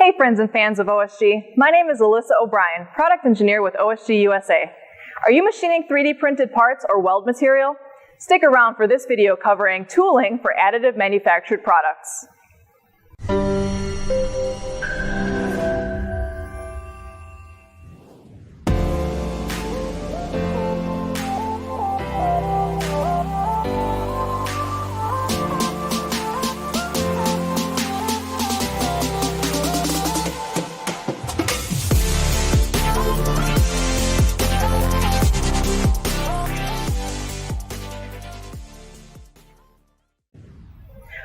Hey friends and fans of OSG, my name is Alyssa O'Brien, Product Engineer with OSG USA. Are you machining 3D printed parts or weld material? Stick around for this video covering tooling for additive manufactured products.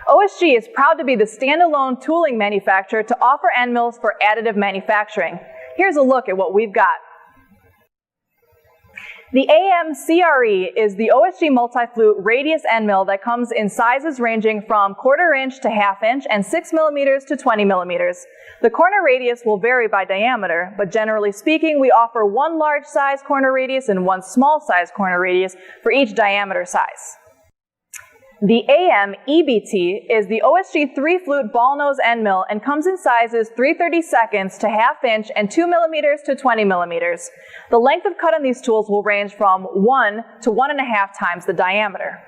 OSG is proud to be the standalone tooling manufacturer to offer end mills for additive manufacturing. Here's a look at what we've got. The AMCRE is the OSG multi-flute radius end mill that comes in sizes ranging from 1/4 inch to 1/2 inch and 6 millimeters to 20 millimeters. The corner radius will vary by diameter, but generally speaking, we offer one large size corner radius and one small size corner radius for each diameter size. The AMEBT is the OSG 3-flute ball nose end mill and comes in sizes 3/32 to 1/2 inch and 2 millimeters to 20 millimeters. The length of cut on these tools will range from 1 to 1.5 times the diameter.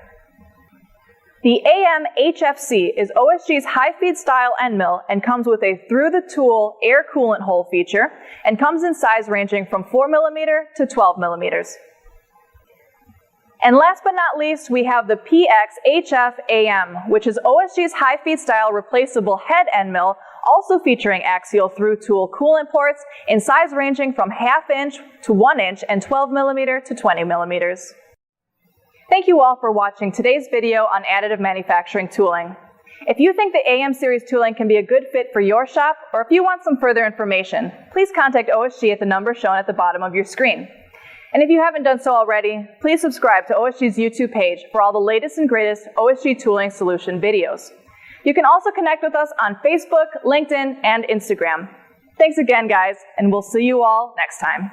The AMHFC is OSG's high-feed style end mill and comes with a through-the-tool air coolant hole feature and comes in size ranging from 4 millimeter to 12 millimeters. And last but not least, we have the PXHFAM, which is OSG's high-feed style replaceable head end mill, also featuring axial through-tool coolant ports in size ranging from 1/2 inch to 1 inch and 12 millimeter to 20 millimeters. Thank you all for watching today's video on additive manufacturing tooling. If you think the AM series tooling can be a good fit for your shop, or if you want some further information, please contact OSG at the number shown at the bottom of your screen. And if you haven't done so already, please subscribe to OSG's YouTube page for all the latest and greatest OSG tooling solution videos. You can also connect with us on Facebook, LinkedIn, and Instagram. Thanks again, guys, and we'll see you all next time.